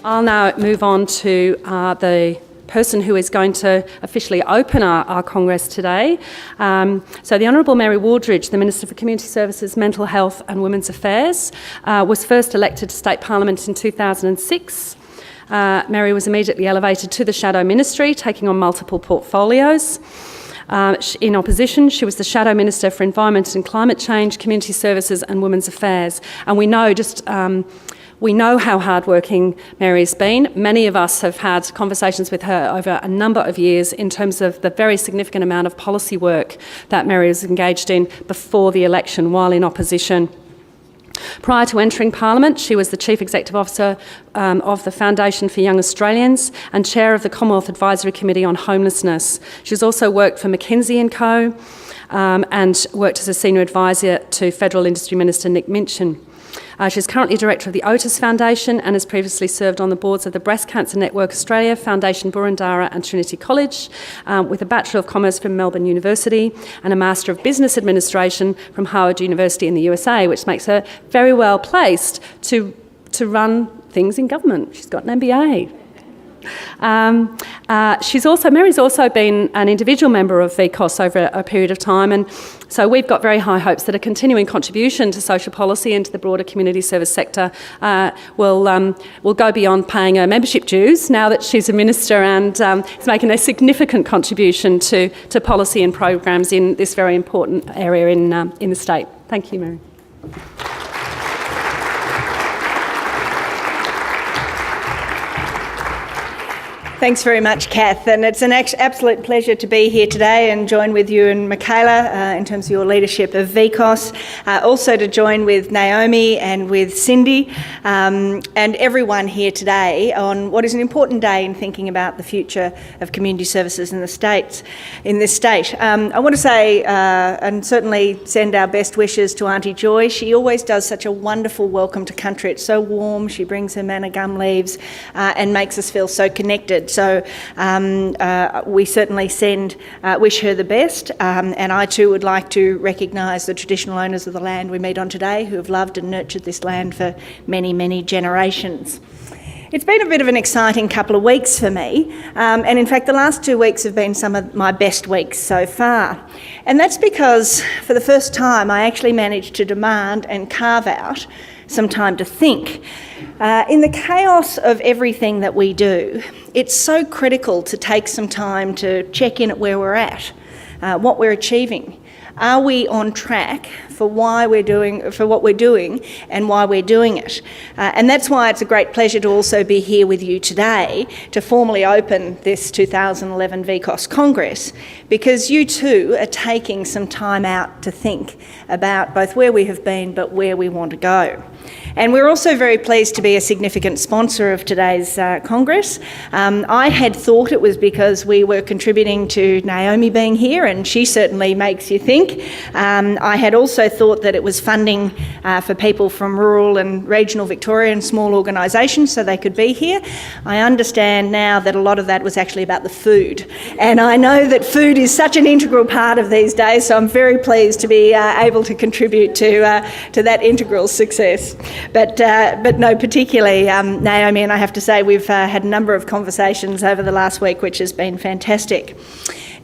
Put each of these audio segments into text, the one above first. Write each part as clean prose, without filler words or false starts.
I'll now move on to the person who is going to officially open our Congress today. So the Honourable Mary Wooldridge, the Minister for Community Services, Mental Health and Women's Affairs, was first elected to State Parliament in 2006. Mary was immediately elevated to the Shadow Ministry, taking on multiple portfolios. In opposition, she was the Shadow Minister for Environment and Climate Change, Community Services and Women's Affairs. And we know how hardworking Mary's been. Many of us have had conversations with her over a number of years in terms of the very significant amount of policy work that Mary was engaged in before the election while in opposition. Prior to entering Parliament, she was the Chief Executive Officer of the Foundation for Young Australians and Chair of the Commonwealth Advisory Committee on Homelessness. She's also worked for McKinsey & Co and worked as a Senior Advisor to Federal Industry Minister Nick Minchin. She's currently Director of the Otis Foundation and has previously served on the boards of the Breast Cancer Network Australia, Foundation Burundara and Trinity College, with a Bachelor of Commerce from Melbourne University and a Master of Business Administration from Howard University in the USA, which makes her very well placed to run things in government. She's got an MBA. Mary's also been an individual member of VCOSS over a period of time, and so we've got very high hopes that a continuing contribution to social policy and to the broader community service sector will go beyond paying her membership dues now that she's a minister and is making a significant contribution to policy and programs in this very important area in the state. Thank you, Mary. Thanks very much, Kath, and it's an absolute pleasure to be here today and join with you and Michaela in terms of your leadership of VCOSS, also to join with Naomi and with Cindy and everyone here today on what is an important day in thinking about the future of community services in this state. I want to say and certainly send our best wishes to Auntie Joy. She always does such a wonderful welcome to country. It's so warm. She brings her manna gum leaves and makes us feel so connected. So we certainly wish her the best, and I too would like to recognise the traditional owners of the land we meet on today who have loved and nurtured this land for many, many generations. It's been a bit of an exciting couple of weeks for me, and in fact the last 2 weeks have been some of my best weeks so far. And that's because for the first time I actually managed to demand and carve out some time to think. In the chaos of everything that we do, it's so critical to take some time to check in at where we're at, what we're achieving. Are we on track for what we're doing and why we're doing it? And that's why it's a great pleasure to also be here with you today to formally open this 2011 VCOSS Congress, because you too are taking some time out to think about both where we have been but where we want to go. And we're also very pleased to be a significant sponsor of today's Congress. I had thought it was because we were contributing to Naomi being here, and she certainly makes you think. I had also thought that it was funding for people from rural and regional Victoria and small organisations so they could be here. I understand now that a lot of that was actually about the food, and I know that food is such an integral part of these days, so I'm very pleased to be able to contribute to that integral success. But no, particularly Naomi and I have to say we've had a number of conversations over the last week, which has been fantastic.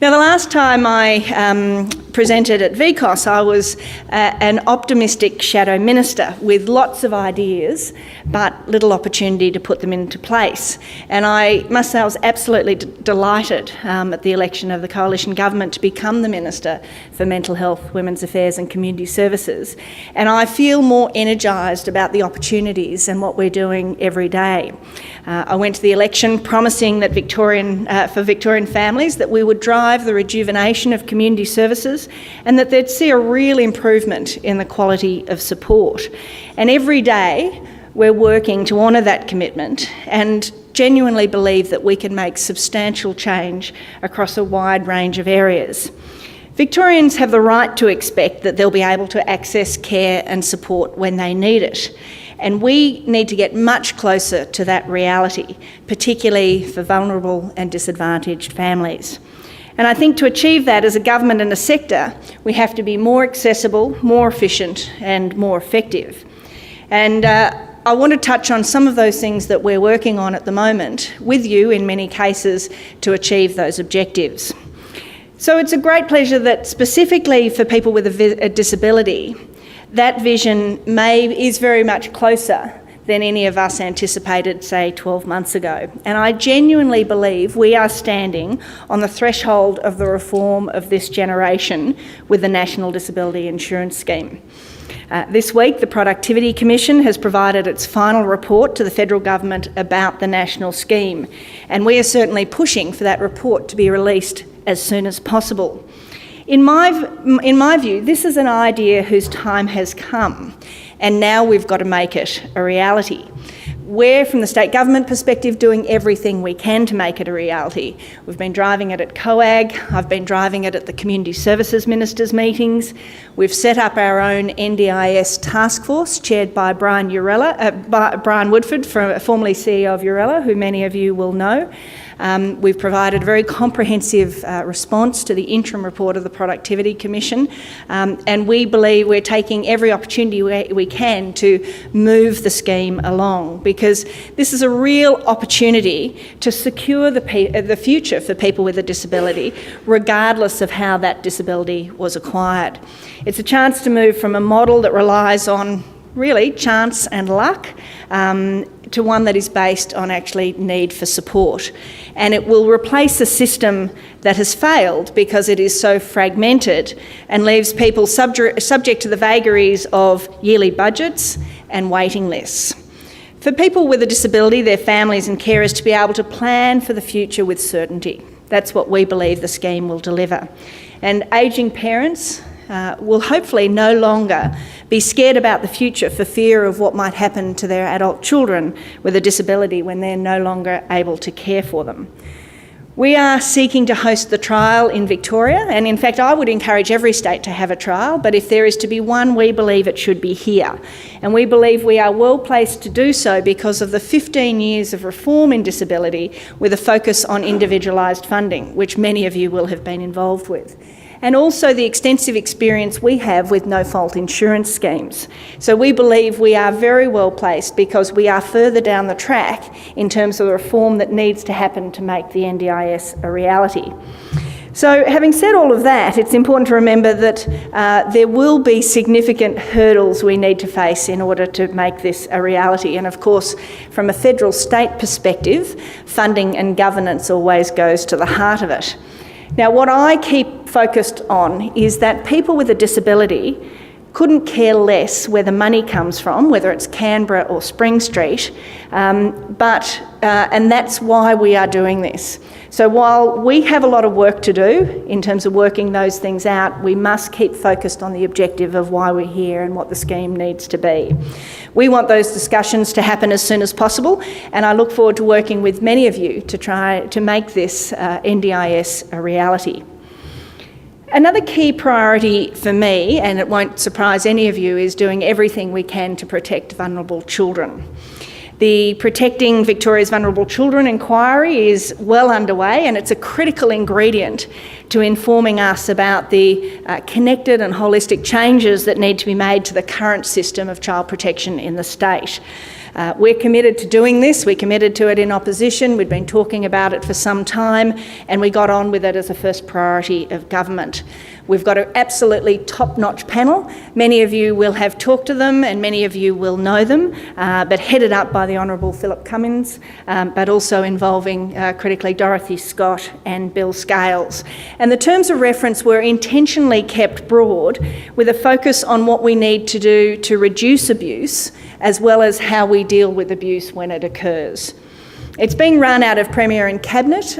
Now, the last time I presented at VCOSS, I was an optimistic shadow minister with lots of ideas, but little opportunity to put them into place. And I must say I was absolutely delighted at the election of the coalition government to become the Minister for Mental Health, Women's Affairs and Community Services. And I feel more energised about the opportunities and what we're doing every day. I went to the election promising that for Victorian families that we would drive the rejuvenation of community services and that they'd see a real improvement in the quality of support. And every day we're working to honour that commitment and genuinely believe that we can make substantial change across a wide range of areas. Victorians have the right to expect that they'll be able to access care and support when they need it. And we need to get much closer to that reality, particularly for vulnerable and disadvantaged families. And I think to achieve that as a government and a sector, we have to be more accessible, more efficient and more effective. And I want to touch on some of those things that we're working on at the moment with you in many cases to achieve those objectives. So it's a great pleasure that specifically for people with a disability, that vision is very much closer than any of us anticipated, say, 12 months ago. And I genuinely believe we are standing on the threshold of the reform of this generation with the National Disability Insurance Scheme. This week, the Productivity Commission has provided its final report to the federal government about the national scheme, and we are certainly pushing for that report to be released as soon as possible. In my view, this is an idea whose time has come, and now we've got to make it a reality. We're, from the state government perspective, doing everything we can to make it a reality. We've been driving it at COAG, I've been driving it at the Community Services Ministers' meetings. We've set up our own NDIS task force, chaired by Brian Woodford, formerly CEO of Urella, who many of you will know. We've provided a very comprehensive response to the interim report of the Productivity Commission, and we believe we're taking every opportunity we can to move the scheme along, because this is a real opportunity to secure the future for people with a disability, regardless of how that disability was acquired. It's a chance to move from a model that relies on really chance and luck to one that is based on actually need for support. And it will replace a system that has failed because it is so fragmented and leaves people subject to the vagaries of yearly budgets and waiting lists. For people with a disability, their families and carers to be able to plan for the future with certainty. That's what we believe the scheme will deliver. And ageing parents will hopefully no longer be scared about the future for fear of what might happen to their adult children with a disability when they're no longer able to care for them. We are seeking to host the trial in Victoria, and in fact I would encourage every state to have a trial, but if there is to be one, we believe it should be here. And we believe we are well placed to do so because of the 15 years of reform in disability with a focus on individualised funding, which many of you will have been involved with. And also the extensive experience we have with no-fault insurance schemes. So we believe we are very well placed because we are further down the track in terms of the reform that needs to happen to make the NDIS a reality. So having said all of that, it's important to remember that there will be significant hurdles we need to face in order to make this a reality. And of course, from a federal state perspective, funding and governance always goes to the heart of it. Now, what I keep focused on is that people with a disability couldn't care less where the money comes from, whether it's Canberra or Spring Street, and that's why we are doing this. So while we have a lot of work to do in terms of working those things out, we must keep focused on the objective of why we're here and what the scheme needs to be. We want those discussions to happen as soon as possible, and I look forward to working with many of you to try to make this NDIS a reality. Another key priority for me, and it won't surprise any of you, is doing everything we can to protect vulnerable children. The Protecting Victoria's Vulnerable Children inquiry is well underway, and it's a critical ingredient to informing us about the connected and holistic changes that need to be made to the current system of child protection in the state. We're committed to doing this. We committed to it in opposition. We'd been talking about it for some time, and we got on with it as a first priority of government. We've got an absolutely top-notch panel. Many of you will have talked to them and many of you will know them, but headed up by the Honourable Philip Cummins, but also involving critically Dorothy Scott and Bill Scales. And the terms of reference were intentionally kept broad with a focus on what we need to do to reduce abuse as well as how we deal with abuse when it occurs. It's being run out of Premier and Cabinet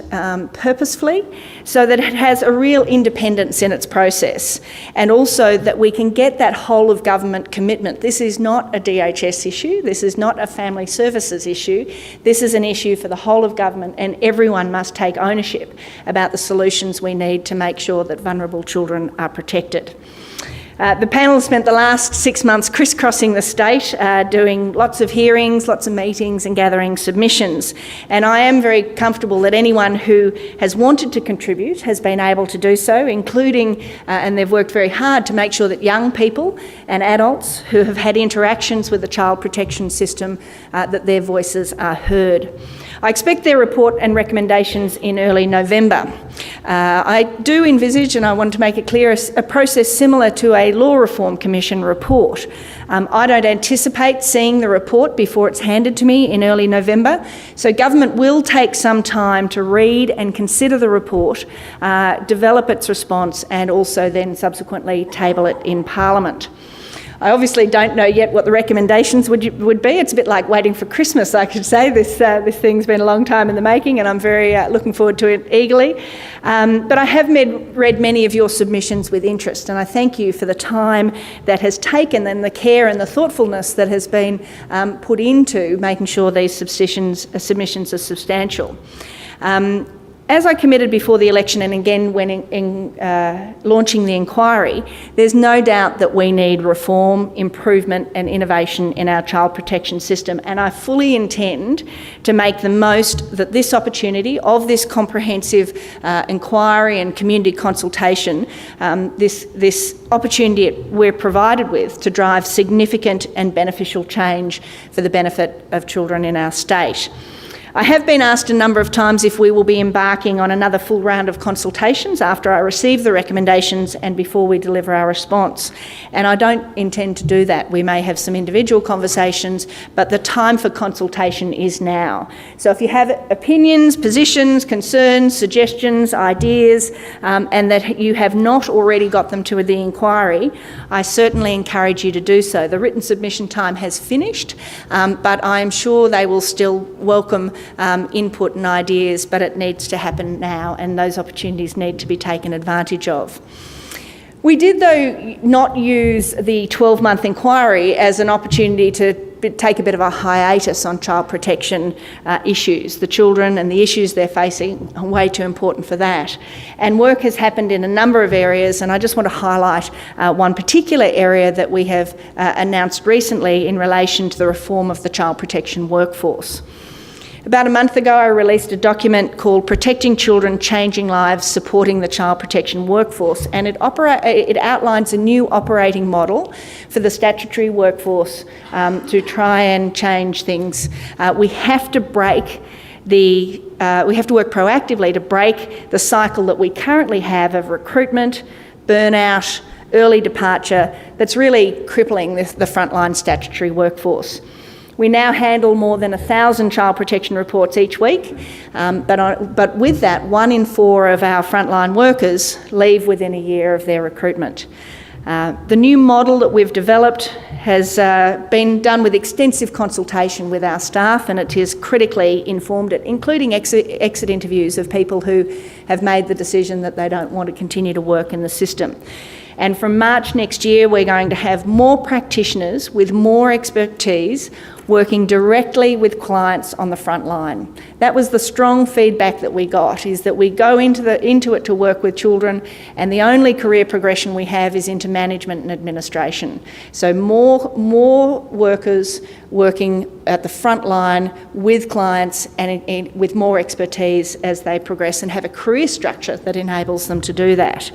purposefully so that it has a real independence in its process, and also that we can get that whole of government commitment. This is not a DHS issue, this is not a family services issue, this is an issue for the whole of government, and everyone must take ownership about the solutions we need to make sure that vulnerable children are protected. The panel spent the last 6 months crisscrossing the state, doing lots of hearings, lots of meetings and gathering submissions. And I am very comfortable that anyone who has wanted to contribute has been able to do so, including, and they've worked very hard to make sure that young people and adults who have had interactions with the child protection system, that their voices are heard. I expect their report and recommendations in early November. I do envisage, and I want to make it clear, a process similar to a Law Reform Commission report. I don't anticipate seeing the report before it's handed to me in early November, so government will take some time to read and consider the report, develop its response, and also then subsequently table it in Parliament. I obviously don't know yet what the recommendations would be. It's a bit like waiting for Christmas, I could say. This thing's been a long time in the making, and I'm very looking forward to it eagerly. But I have read many of your submissions with interest, and I thank you for the time that has taken and the care and the thoughtfulness that has been put into making sure these submissions are substantial. As I committed before the election and again when launching the inquiry, there's no doubt that we need reform, improvement and innovation in our child protection system, and I fully intend to make the most that this opportunity of this comprehensive inquiry and community consultation, this opportunity we're provided with to drive significant and beneficial change for the benefit of children in our state. I have been asked a number of times if we will be embarking on another full round of consultations after I receive the recommendations and before we deliver our response. And I don't intend to do that. We may have some individual conversations, but the time for consultation is now. So if you have opinions, positions, concerns, suggestions, ideas, and that you have not already got them to the inquiry, I certainly encourage you to do so. The written submission time has finished, but I am sure they will still welcome input and ideas, but it needs to happen now, and those opportunities need to be taken advantage of. We did, though, not use the 12-month inquiry as an opportunity to take a bit of a hiatus on child protection issues. The children and the issues they're facing are way too important for that. And work has happened in a number of areas, and I just want to highlight one particular area that we have announced recently in relation to the reform of the child protection workforce. About a month ago, I released a document called Protecting Children, Changing Lives, Supporting the Child Protection Workforce, and it outlines a new operating model for the statutory workforce to try and change things. We have to work proactively to break the cycle that we currently have of recruitment, burnout, early departure that's really crippling the frontline statutory workforce. We now handle more than 1,000 child protection reports each week, but with that, 1 in 4 of our frontline workers leave within a year of their recruitment. The new model that we've developed has been done with extensive consultation with our staff, and it is critically informed it, including exit interviews of people who have made the decision that they don't want to continue to work in the system. And from March next year, we're going to have more practitioners with more expertise working directly with clients on the front line. That was the strong feedback that we got, is that we go into it to work with children, and the only career progression we have is into management and administration. So more workers working at the front line with clients and with more expertise as they progress and have a career structure that enables them to do that.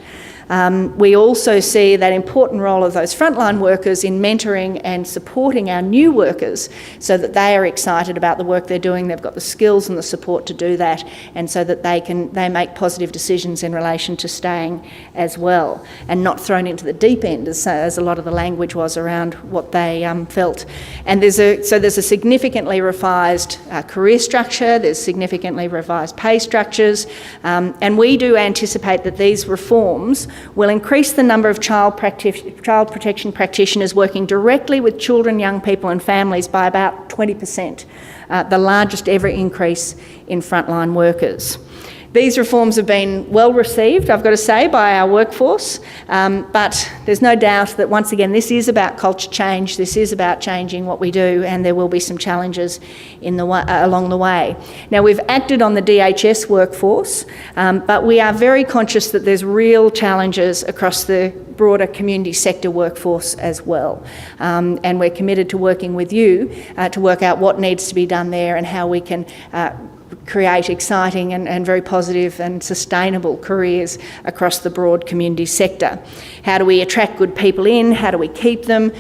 We also see that important role of those frontline workers in mentoring and supporting our new workers so that they are excited about the work they're doing, they've got the skills and the support to do that, and so that they make positive decisions in relation to staying as well, and not thrown into the deep end as a lot of the language was around what they felt. And there's a significantly revised career structure, there's significantly revised pay structures, and we do anticipate that these reforms will increase the number of child protection practitioners working directly with children, young people and families by about 20%, the largest ever increase in frontline workers. These reforms have been well received, I've got to say, by our workforce, but there's no doubt that once again this is about culture change, this is about changing what we do, and there will be some challenges along the way. Now, we've acted on the DHS workforce, but we are very conscious that there's real challenges across the broader community sector workforce as well, and we're committed to working with you to work out what needs to be done there and how we can create exciting and very positive and sustainable careers across the broad community sector. How do we attract good people in? How do we keep them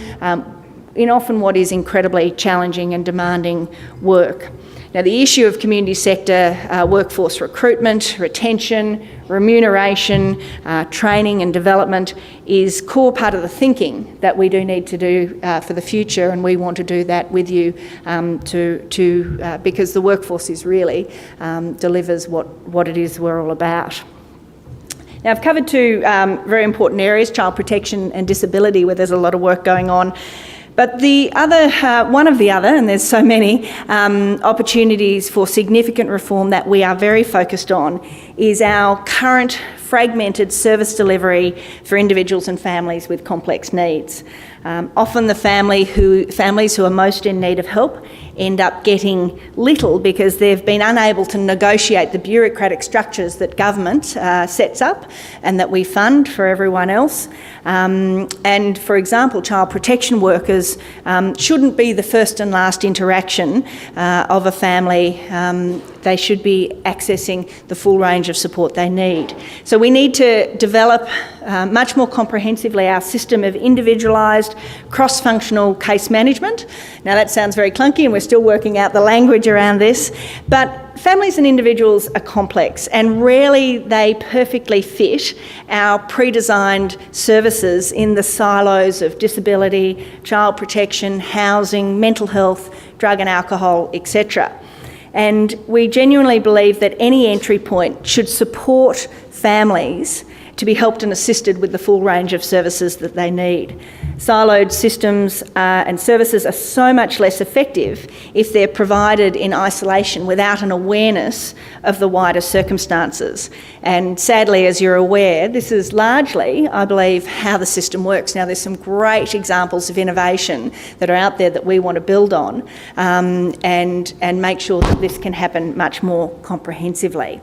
in often what is incredibly challenging and demanding work? Now, the issue of community sector workforce recruitment, retention, remuneration, training and development is core part of the thinking that we do need to do for the future, and we want to do that with you because the workforce is really delivers what it is we're all about. Now, I've covered two very important areas, child protection and disability, where there's a lot of work going on. But the other, and there's so many, opportunities for significant reform that we are very focused on is our current fragmented service delivery for individuals and families with complex needs. Often the families who are most in need of help end up getting little because they've been unable to negotiate the bureaucratic structures that government sets up and that we fund for everyone else. And for example, child protection workers shouldn't be the first and last interaction of a family. They should be accessing the full range of support they need. So we need to develop much more comprehensively our system of individualised, cross-functional case management. Now that sounds very clunky and we're still working out the language around this, but families and individuals are complex and rarely they perfectly fit our pre-designed services in the silos of disability, child protection, housing, mental health, drug and alcohol, etc. And we genuinely believe that any entry point should support families to be helped and assisted with the full range of services that they need. Siloed systems and services are so much less effective if they're provided in isolation without an awareness of the wider circumstances. And sadly, as you're aware, this is largely, I believe, how the system works. Now, there's some great examples of innovation that are out there that we want to build on and make sure that this can happen much more comprehensively.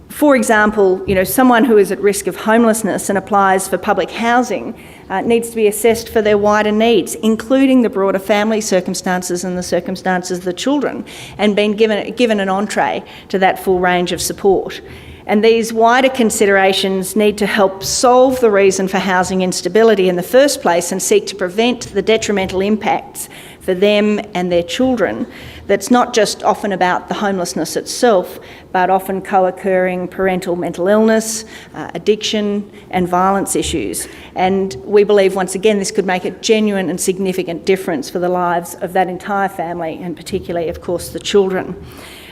For example, someone who is at risk of homelessness and applies for public housing needs to be assessed for their wider needs, including the broader family circumstances and the circumstances of the children, and being given an entree to that full range of support. And these wider considerations need to help solve the reason for housing instability in the first place and seek to prevent the detrimental impacts for them and their children. That's not just often about the homelessness itself, but often co-occurring parental mental illness, addiction and violence issues. And we believe, once again, this could make a genuine and significant difference for the lives of that entire family and particularly, of course, the children.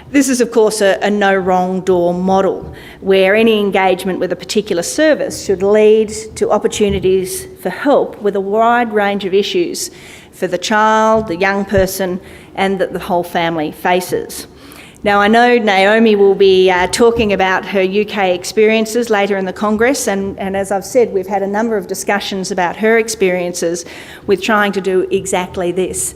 This is, of course, a no wrong door model where any engagement with a particular service should lead to opportunities for help with a wide range of issues for the child, the young person, and that the whole family faces. Now, I know Naomi will be talking about her UK experiences later in the Congress, and as I've said, we've had a number of discussions about her experiences with trying to do exactly this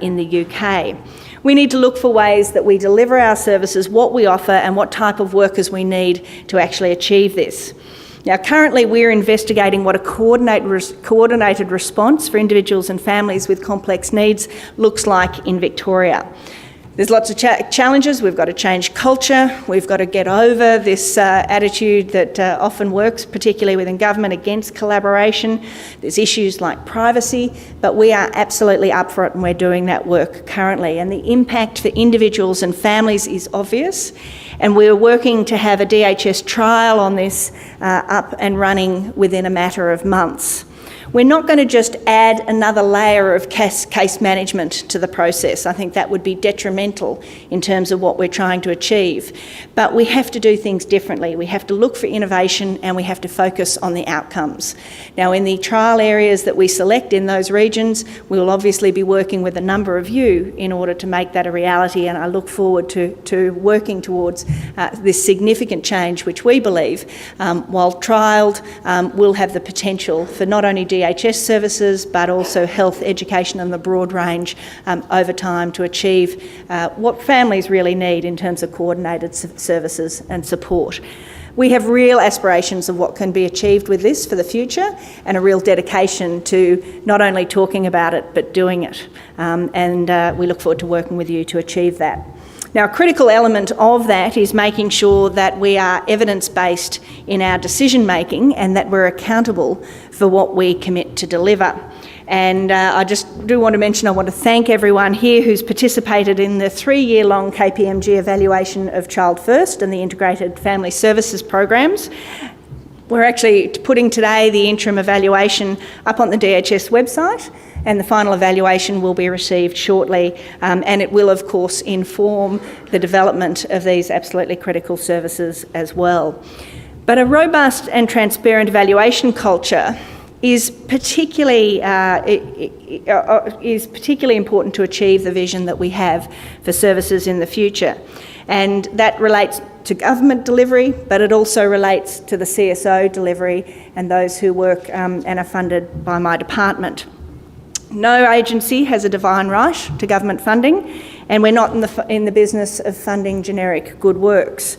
in the UK. We need to look for ways that we deliver our services, what we offer, and what type of workers we need to actually achieve this. Now, currently we're investigating what a coordinated response for individuals and families with complex needs looks like in Victoria. There's lots of challenges. We've got to change culture. We've got to get over this attitude that often works, particularly within government, against collaboration. There's issues like privacy, but we are absolutely up for it and we're doing that work currently. And the impact for individuals and families is obvious. And we're working to have a DHS trial on this up and running within a matter of months. We're not going to just add another layer of case management to the process. I think that would be detrimental in terms of what we're trying to achieve. But we have to do things differently. We have to look for innovation and we have to focus on the outcomes. Now, in the trial areas that we select in those regions, we will obviously be working with a number of you in order to make that a reality, and I look forward to working towards this significant change, which we believe, while trialled, will have the potential for not only DHS services but also health, education and the broad range over time to achieve what families really need in terms of coordinated services and support. We have real aspirations of what can be achieved with this for the future, and a real dedication to not only talking about it but doing it. And we look forward to working with you to achieve that. Now, a critical element of that is making sure that we are evidence-based in our decision-making and that we're accountable for what we commit to deliver. And I just do want to mention, I want to thank everyone here who's participated in the 3-year-long KPMG evaluation of Child First and the Integrated Family Services programs. We're actually putting today the interim evaluation up on the DHS website, and the final evaluation will be received shortly, and it will of course inform the development of these absolutely critical services as well. But a robust and transparent evaluation culture is particularly important to achieve the vision that we have for services in the future. And that relates to government delivery, but it also relates to the CSO delivery and those who work and are funded by my department. No agency has a divine right to government funding, and we're not in the business of funding generic good works.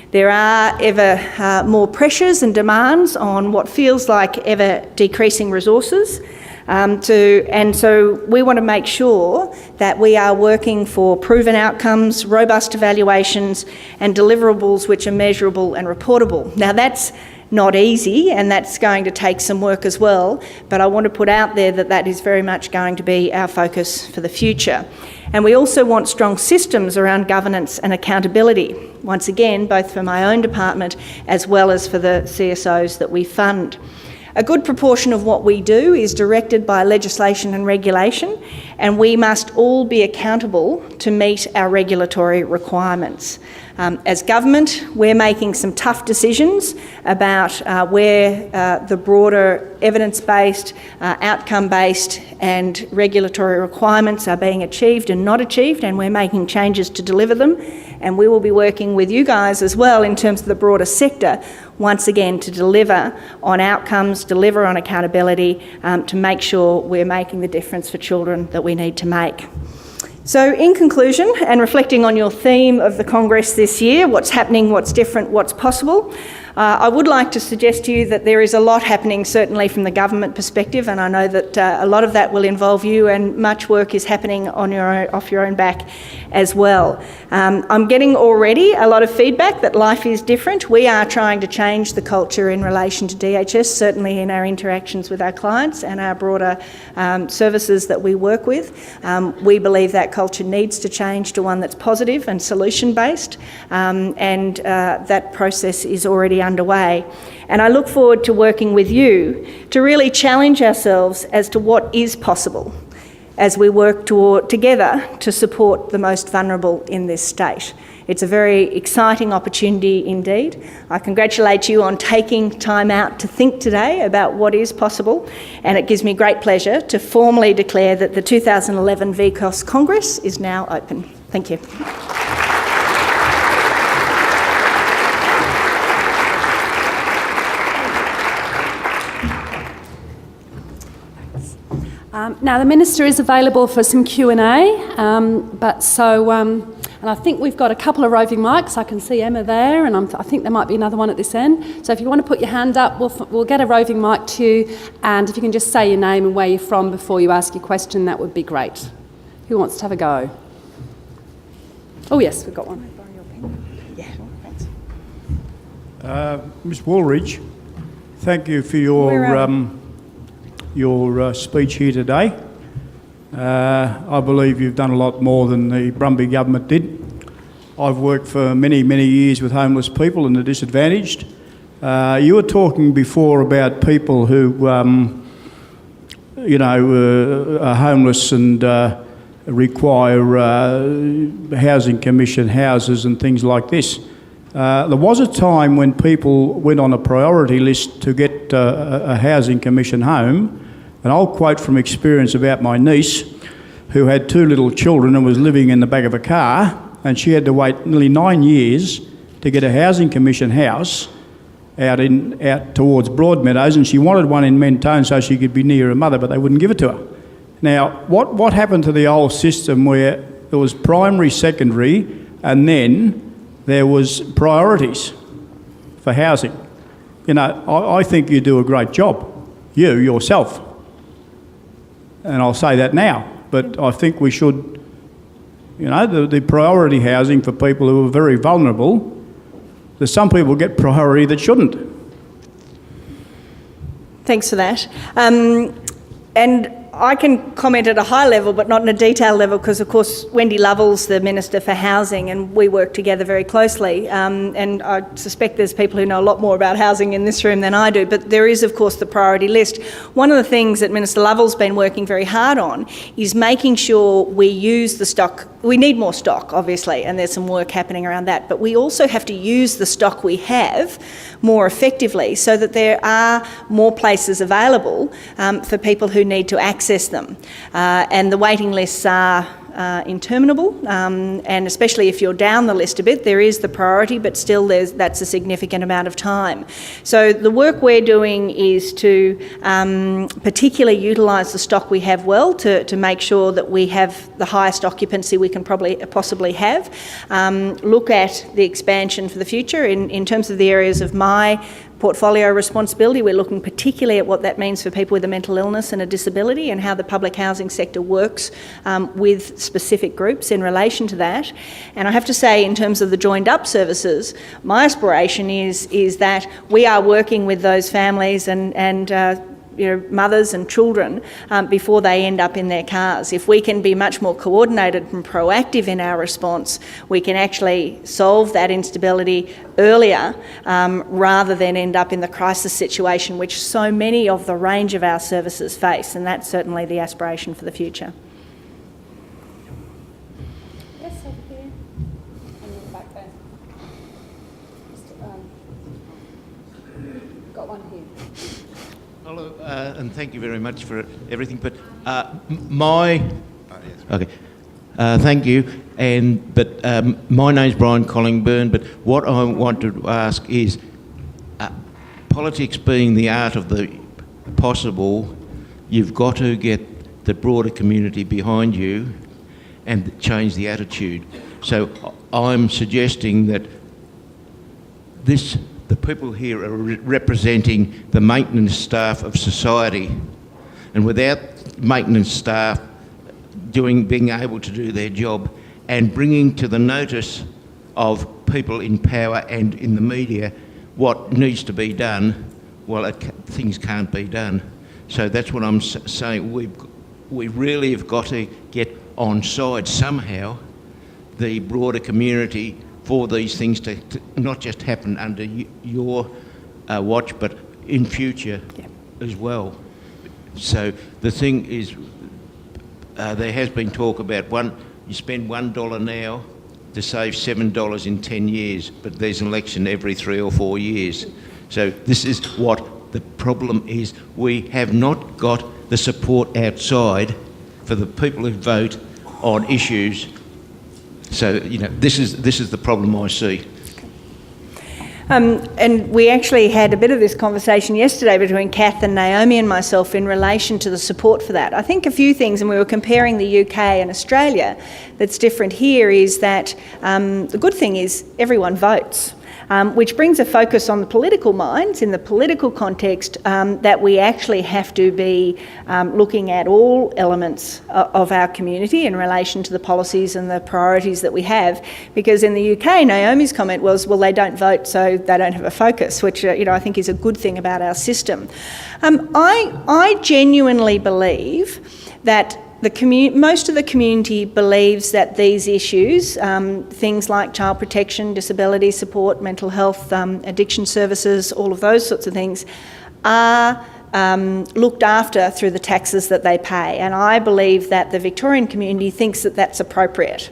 There are ever more pressures and demands on what feels like ever decreasing resources. And so we want to make sure that we are working for proven outcomes, robust evaluations and deliverables which are measurable and reportable. Now that's not easy, and that's going to take some work as well, but I want to put out there that that is very much going to be our focus for the future. And we also want strong systems around governance and accountability, once again, both for my own department as well as for the CSOs that we fund. A good proportion of what we do is directed by legislation and regulation, and we must all be accountable to meet our regulatory requirements. As government, we're making some tough decisions about where the broader evidence-based, outcome-based and regulatory requirements are being achieved and not achieved, and we're making changes to deliver them. And we will be working with you guys as well in terms of the broader sector, once again, to deliver on outcomes, deliver on accountability, to make sure we're making the difference for children that we need to make. So in conclusion, and reflecting on your theme of the Congress this year, what's happening, what's different, what's possible, I would like to suggest to you that there is a lot happening, certainly from the government perspective, and I know that a lot of that will involve you, and much work is happening on off your own back as well. I'm getting already a lot of feedback that life is different. We are trying to change the culture in relation to DHS, certainly in our interactions with our clients and our broader services that we work with. We believe that culture needs to change to one that's positive and solution-based, and that process is already underway. And I look forward to working with you to really challenge ourselves as to what is possible as we work together to support the most vulnerable in this state. It's a very exciting opportunity indeed. I congratulate you on taking time out to think today about what is possible, and it gives me great pleasure to formally declare that the 2011 VCOSS Congress is now open. Thank you. Now the Minister is available for some Q&A, and I think we've got a couple of roving mics. I can see Emma there, and I think there might be another one at this end. So if you want to put your hand up, we'll get a roving mic to you, and if you can just say your name and where you're from before you ask your question, that would be great. Who wants to have a go? Oh yes, we've got one. Yeah, thanks. Ms Wooldridge, thank you for your speech here today. I believe you've done a lot more than the Brumby government did. I've worked for many, many years with homeless people and the disadvantaged. You were talking before about people who are homeless and require housing commission houses and things like this. There was a time when people went on a priority list to get a housing commission home, and I'll quote from experience about my niece who had 2 little children and was living in the back of a car, and she had to wait nearly 9 years to get a housing commission house out towards Broadmeadows, and she wanted one in Mentone so she could be near her mother, but they wouldn't give it to her. Now, what happened to the old system where there was primary, secondary, and then there was priorities for housing? I think you do a great job, yourself, and I'll say that now, but I think we should, the priority housing for people who are very vulnerable. There's some people get priority that shouldn't. Thanks for that. And I can comment at a high level, but not in a detailed level, because of course Wendy Lovell's the Minister for Housing and we work together very closely. And I suspect there's people who know a lot more about housing in this room than I do, but there is of course the priority list. One of the things that Minister Lovell's been working very hard on is making sure we use the stock. We need more stock, obviously, and there's some work happening around that, but we also have to use the stock we have more effectively so that there are more places available for people who need to access them. And the waiting lists are interminable, and especially if you're down the list a bit, there is the priority, but still that's a significant amount of time. So the work we're doing is to particularly utilise the stock we have well to make sure that we have the highest occupancy we can possibly have. Look at the expansion for the future in terms of the areas of my portfolio responsibility. We're looking particularly at what that means for people with a mental illness and a disability and how the public housing sector works with specific groups in relation to that. And I have to say, in terms of the joined up services, my aspiration is that we are working with those families and mothers and children before they end up in their cars. If we can be much more coordinated and proactive in our response, we can actually solve that instability earlier rather than end up in the crisis situation which so many of the range of our services face, and that's certainly the aspiration for the future. Yes, over here. And then back there. Got one here. Hello, and thank you very much for everything. But thank you. But my name's Brian Collingburn. But what I wanted to ask is, politics being the art of the possible, you've got to get the broader community behind you and change the attitude. So I'm suggesting that the people here are representing the maintenance staff of society, and without maintenance staff being able to do their job and bringing to the notice of people in power and in the media what needs to be done, well, things can't be done. So that's what I'm saying. We really have got to get on side somehow the broader community for these things to not just happen under your watch, but in future as well. So the thing is, there has been talk about you spend $1 now to save $7 in 10 years, but there's an election every 3 or 4 years. So this is what the problem is. We have not got the support outside for the people who vote on issues. So, this is the problem I see. And we actually had a bit of this conversation yesterday between Kath and Naomi and myself in relation to the support for that. I think a few things, and we were comparing the UK and Australia, that's different here is that the good thing is everyone votes. Which brings a focus on the political minds, in the political context, that we actually have to be looking at all elements of our community in relation to the policies and the priorities that we have. Because in the UK, Naomi's comment was, well, they don't vote, so they don't have a focus, which I think is a good thing about our system. I genuinely believe that most of the community believes that these issues, things like child protection, disability support, mental health, addiction services, all of those sorts of things, are looked after through the taxes that they pay. And I believe that the Victorian community thinks that that's appropriate.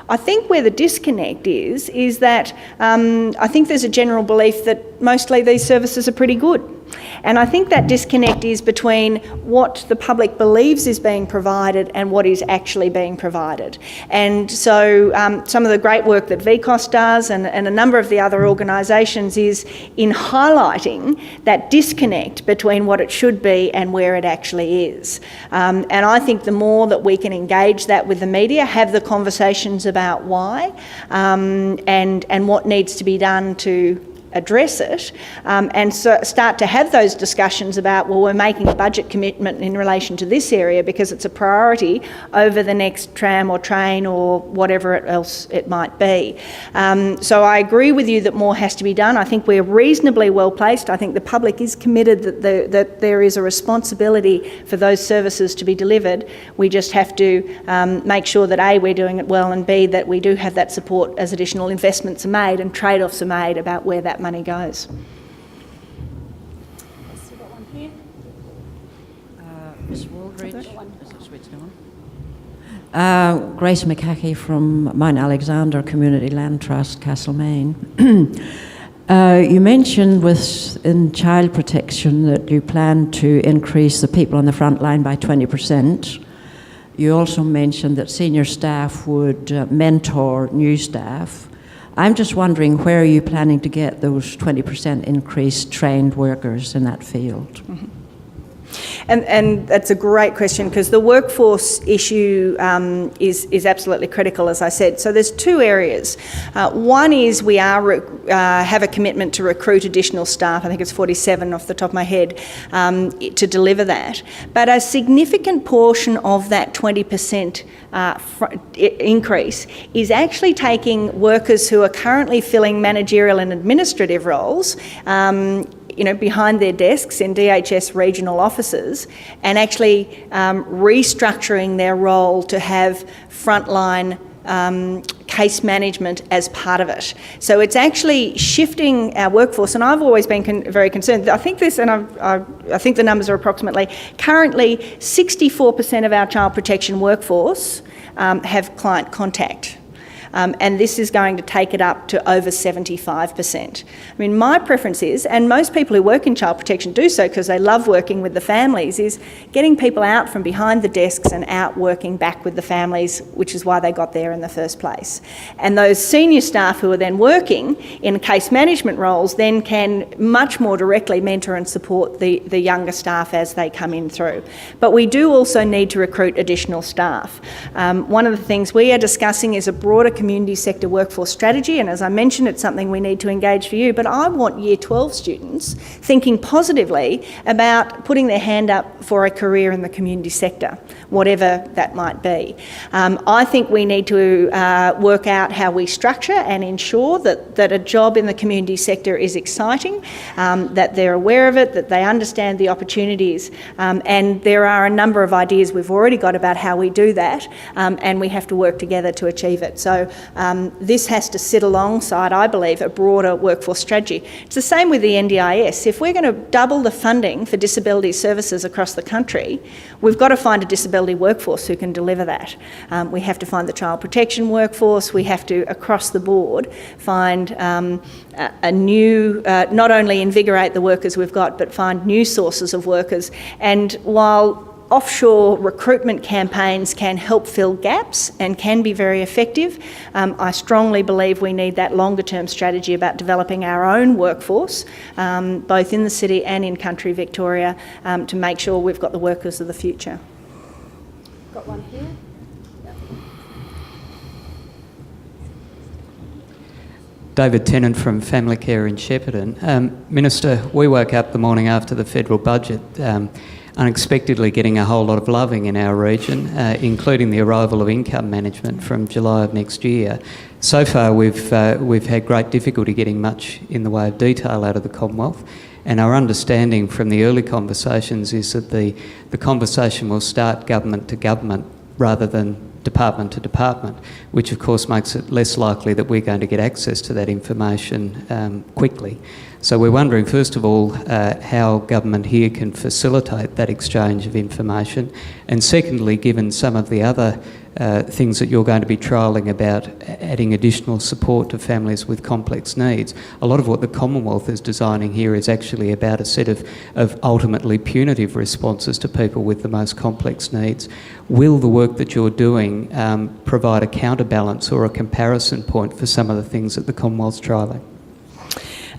I think where the disconnect is that I think there's a general belief that mostly these services are pretty good. And I think that disconnect is between what the public believes is being provided and what is actually being provided. And so some of the great work that VCOSS does and a number of the other organisations is in highlighting that disconnect between what it should be and where it actually is. And I think the more that we can engage that with the media, have the conversations about why and what needs to be done to address it, and so start to have those discussions about, well, we're making a budget commitment in relation to this area because it's a priority over the next tram or train or whatever else it might be. So I agree with you that more has to be done. I think we're reasonably well placed. I think the public is committed that there is a responsibility for those services to be delivered. We just have to make sure that A, we're doing it well, and B, that we do have that support as additional investments are made and trade-offs are made about where that money goes. Ms Wooldridge. Grace McCackey from Mount Alexander Community Land Trust, Castlemaine. You mentioned in child protection that you plan to increase the people on the front line by 20%. You also mentioned that senior staff would mentor new staff. I'm just wondering, where are you planning to get those 20% increased trained workers in that field? Mm-hmm. And that's a great question, because the workforce issue is absolutely critical, as I said. So there's two areas. One is we have a commitment to recruit additional staff. I think it's 47 off the top of my head to deliver that. But a significant portion of that 20% increase is actually taking workers who are currently filling managerial and administrative roles behind their desks in DHS regional offices, and actually restructuring their role to have frontline case management as part of it. So it's actually shifting our workforce, and I've always been very concerned. I think this, and I think the numbers are approximately, currently 64% of our child protection workforce have client contact. And this is going to take it up to over 75%. I mean, my preference is, and most people who work in child protection do so because they love working with the families, is getting people out from behind the desks and out working back with the families, which is why they got there in the first place. And those senior staff who are then working in case management roles then can much more directly mentor and support the younger staff as they come in through. But we do also need to recruit additional staff. One of the things we are discussing is a broader community sector workforce strategy, and as I mentioned, it's something we need to engage for you, but I want Year 12 students thinking positively about putting their hand up for a career in the community sector, whatever that might be. I think we need to work out how we structure and ensure that a job in the community sector is exciting, that they're aware of it, that they understand the opportunities, and there are a number of ideas we've already got about how we do that, and we have to work together to achieve it. So this has to sit alongside, I believe, a broader workforce strategy. It's the same with the NDIS. If we're going to double the funding for disability services across the country, we've got to find a disability workforce who can deliver that. We have to find the child protection workforce. We have to, across the board, find a new, not only invigorate the workers we've got, but find new sources of workers. And while offshore recruitment campaigns can help fill gaps and can be very effective, I strongly believe we need that longer term strategy about developing our own workforce, both in the city and in country Victoria, to make sure we've got the workers of the future. Got one here. David Tennant from Family Care in Shepparton. Minister, we woke up the morning after the federal budget unexpectedly getting a whole lot of loving in our region, including the arrival of income management from July of next year. So far we've had great difficulty getting much in the way of detail out of the Commonwealth, and our understanding from the early conversations is that the conversation will start government to government rather than department to department, which of course makes it less likely that we're going to get access to that information quickly. So we're wondering, first of all, how government here can facilitate that exchange of information, and secondly, given some of the other things that you're going to be trialling about adding additional support to families with complex needs, a lot of what the Commonwealth is designing here is actually about a set of ultimately punitive responses to people with the most complex needs. Will the work that you're doing provide a counterbalance or a comparison point for some of the things that the Commonwealth's trialling?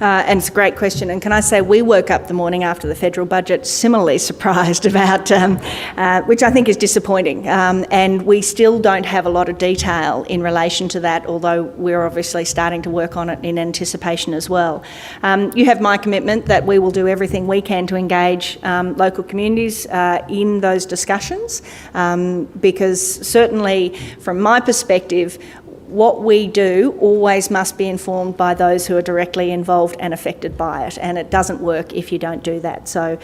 And it's a great question. And can I say, we woke up the morning after the federal budget similarly surprised about, which I think is disappointing. And we still don't have a lot of detail in relation to that, although we're obviously starting to work on it in anticipation as well. You have my commitment that we will do everything we can to engage local communities in those discussions, because certainly from my perspective, what we do always must be informed by those who are directly involved and affected by it, and it doesn't work if you don't do that. So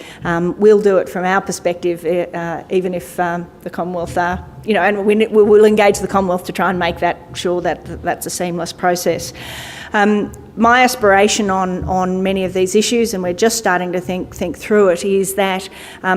we'll do it from our perspective, even if the Commonwealth are, and we will engage the Commonwealth to try and make that sure that that's a seamless process. My aspiration on many of these issues, and we're just starting to think through it, is that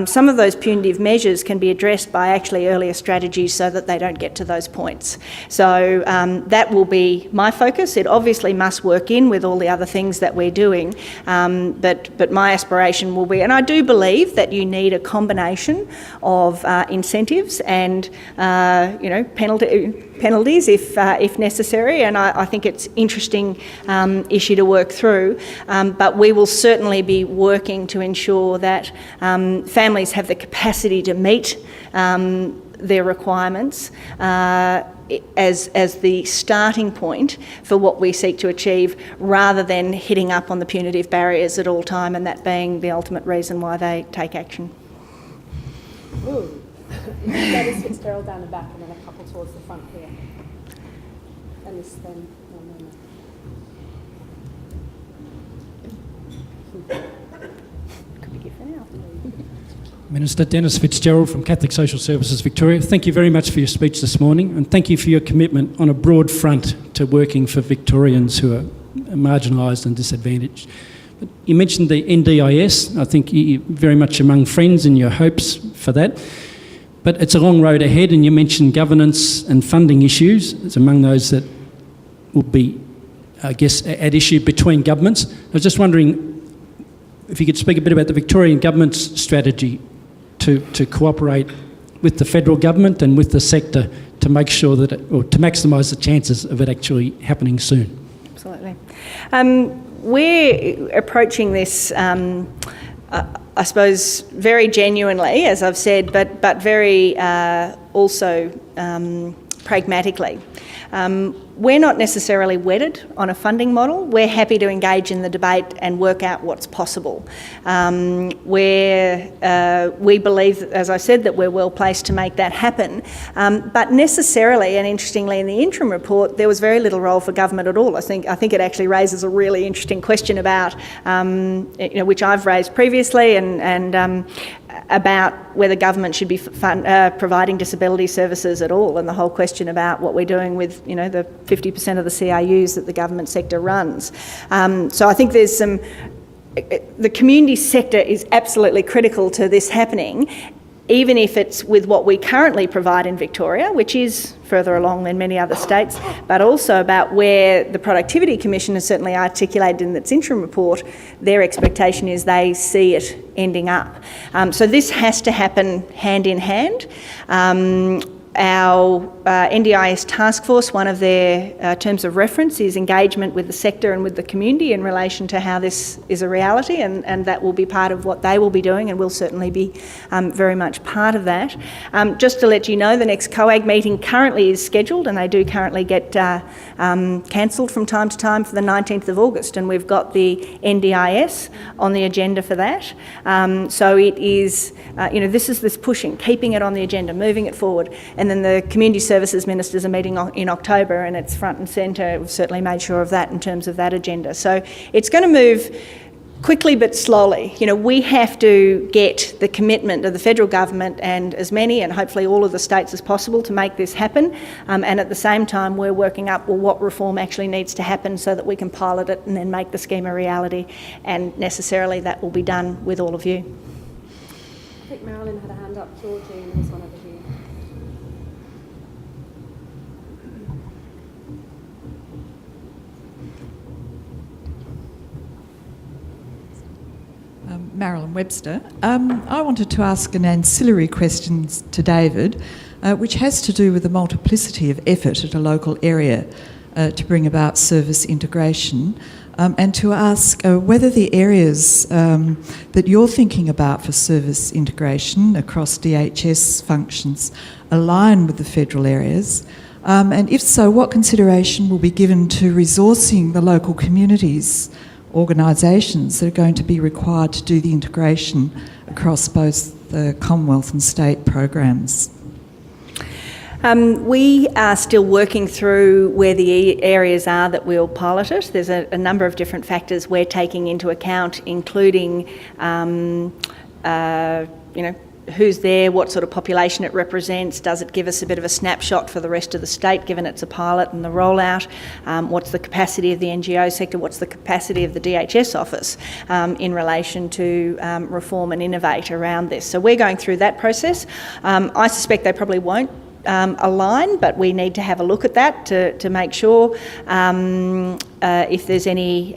some of those punitive measures can be addressed by actually earlier strategies so that they don't get to those points. So that will be my focus. It obviously must work in with all the other things that we're doing, but my aspiration will be, and I do believe that you need a combination of incentives and penalties if necessary, and I think it's interesting issue to work through, but we will certainly be working to ensure that families have the capacity to meet their requirements as the starting point for what we seek to achieve, rather than hitting up on the punitive barriers at all time, and that being the ultimate reason why they take action. Ooh. Dennis Fitzgerald down the back, and then a couple towards the front here. And this then, could be different now. Minister Dennis Fitzgerald from Catholic Social Services Victoria. Thank you very much for your speech this morning, and thank you for your commitment on a broad front to working for Victorians who are marginalised and disadvantaged. But you mentioned the NDIS. I think you're very much among friends in your hopes for that. But it's a long road ahead, and you mentioned governance and funding issues. It's among those that will be, I guess, at issue between governments. I was just wondering if you could speak a bit about the Victorian government's strategy to cooperate with the federal government and with the sector to make sure that, or to maximise the chances of it actually happening soon. Absolutely. We're approaching this, I suppose, very genuinely, as I've said, but very also pragmatically. We're not necessarily wedded on a funding model. We're happy to engage in the debate and work out what's possible. We believe, as I said, that we're well placed to make that happen. But necessarily, and interestingly, in the interim report, there was very little role for government at all. I think it actually raises a really interesting question about, which I've raised previously, and about whether government should be providing disability services at all, and the whole question about what we're doing with, the 50% of the CRUs that the government sector runs. So I think there's the community sector is absolutely critical to this happening, even if it's with what we currently provide in Victoria, which is further along than many other states, but also about where the Productivity Commission has certainly articulated in its interim report, their expectation is they see it ending up. So this has to happen hand in hand. Our NDIS task force, one of their terms of reference is engagement with the sector and with the community in relation to how this is a reality, and that will be part of what they will be doing, and we'll certainly be very much part of that. Just to let you know, the next COAG meeting currently is scheduled, and they do currently get cancelled from time to time, for the 19th of August, and we've got the NDIS on the agenda for that. So it is, this is this pushing, keeping it on the agenda, moving it forward. And then the Community Services Ministers are meeting in October, and it's front and centre. We've certainly made sure of that in terms of that agenda. So it's going to move quickly but slowly. We have to get the commitment of the federal government and as many and hopefully all of the states as possible to make this happen. And at the same time, we're working up, what reform actually needs to happen so that we can pilot it and then make the scheme a reality. And necessarily that will be done with all of you. I think Marilyn had a hand up, Georgie, and there was one over here. Marilyn Webster. I wanted to ask an ancillary question to David, which has to do with the multiplicity of effort at a local area to bring about service integration, and to ask whether the areas that you're thinking about for service integration across DHS functions align with the federal areas, and if so, what consideration will be given to resourcing the local communities, organisations that are going to be required to do the integration across both the Commonwealth and state programs? We are still working through where the areas are that we'll pilot it. There's a number of different factors we're taking into account, including who's there, what sort of population it represents, does it give us a bit of a snapshot for the rest of the state given it's a pilot and the rollout, what's the capacity of the NGO sector, what's the capacity of the DHS office in relation to reform and innovate around this. So we're going through that process. I suspect they probably won't align, but we need to have a look at that to make sure if there's any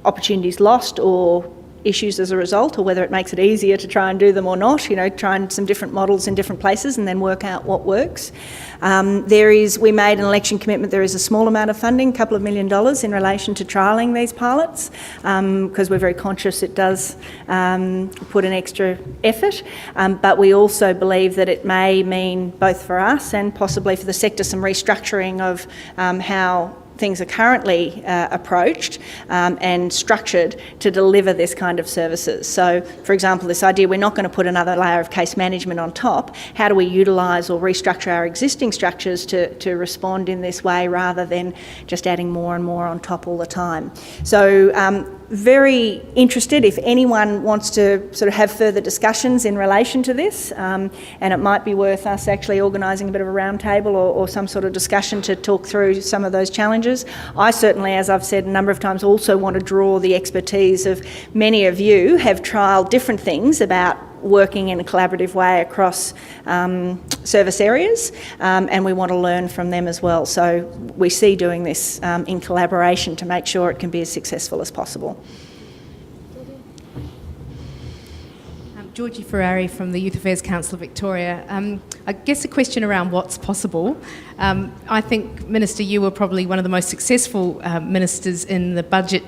opportunities lost or issues as a result, or whether it makes it easier to try and do them or not, trying some different models in different places and then work out what works. We made an election commitment, there is a small amount of funding, a couple of $1 million in relation to trialling these pilots, because we're very conscious it does put an extra effort, but we also believe that it may mean both for us and possibly for the sector some restructuring of how things are currently approached and structured to deliver this kind of services. So, for example, this idea we're not going to put another layer of case management on top. How do we utilise or restructure our existing structures to respond in this way rather than just adding more and more on top all the time? So, very interested if anyone wants to sort of have further discussions in relation to this, and it might be worth us actually organising a bit of a roundtable or some sort of discussion to talk through some of those challenges. I certainly, as I've said a number of times, also want to draw the expertise of many of you have trialled different things about working in a collaborative way across service areas, and we want to learn from them as well. So we see doing this in collaboration to make sure it can be as successful as possible. Georgie Ferrari from the Youth Affairs Council of Victoria. I guess a question around what's possible. I think, Minister, you were probably one of the most successful ministers in the budget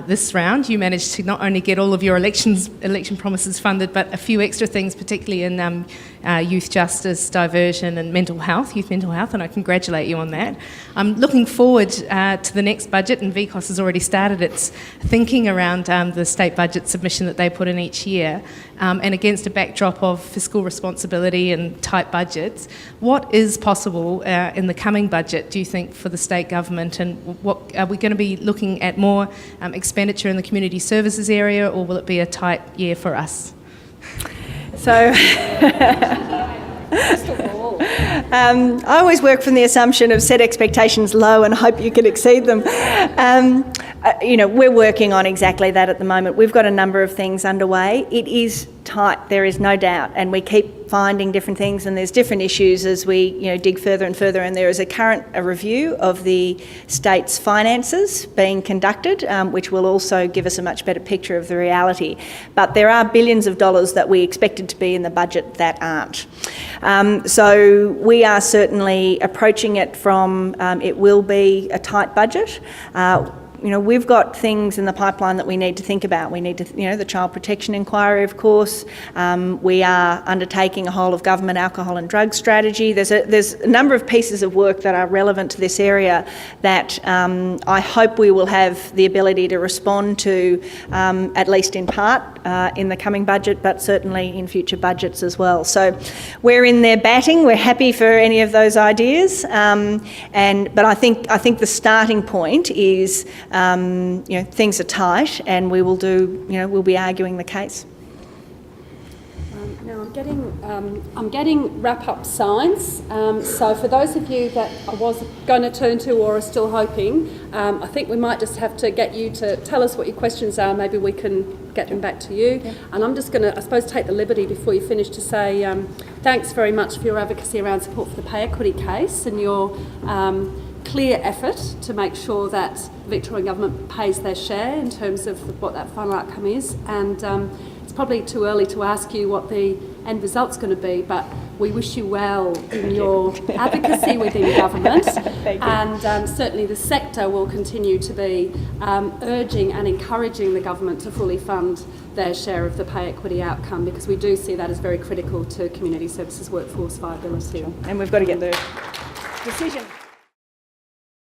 this round. You managed to not only get all of your election promises funded, but a few extra things, particularly in youth justice, diversion and mental health, youth mental health, and I congratulate you on that. I'm looking forward to the next budget, and VCOSS has already started its thinking around the state budget submission that they put in each year, and against a backdrop of fiscal responsibility and tight budgets. What is possible in the coming budget, do you think, for the state government, and what are we going to be looking at more expenditure in the community services area, or will it be a tight year for us? So, I always work from the assumption of set expectations low and hope you can exceed them. We're working on exactly that at the moment. We've got a number of things underway. It is tight, there is no doubt, and we keep finding different things, and there's different issues as we dig further and further, and there is a review of the state's finances being conducted, which will also give us a much better picture of the reality. But there are billions of dollars that we expected to be in the budget that aren't. So we are certainly approaching it from it will be a tight budget. We've got things in the pipeline that we need to think about. We need to, the child protection inquiry, of course. We are undertaking a whole of government alcohol and drug strategy. There's a number of pieces of work that are relevant to this area that I hope we will have the ability to respond to, at least in part, in the coming budget, but certainly in future budgets as well. So we're in there batting. We're happy for any of those ideas, but I think the starting point is things are tight, and we will we'll be arguing the case. Now I'm getting wrap-up signs. So for those of you that I was going to turn to or are still hoping, I think we might just have to get you to tell us what your questions are. Maybe we can get them back to you. Yeah. And I'm just going to, I suppose, take the liberty before you finish to say thanks very much for your advocacy around support for the pay equity case and your clear effort to make sure that the Victorian Government pays their share in terms of what that final outcome is. And it's probably too early to ask you what the end result's going to be, but we wish you well in your advocacy within government. And certainly the sector will continue to be urging and encouraging the government to fully fund their share of the pay equity outcome, because we do see that as very critical to community services workforce viability. And we've got to get the decision.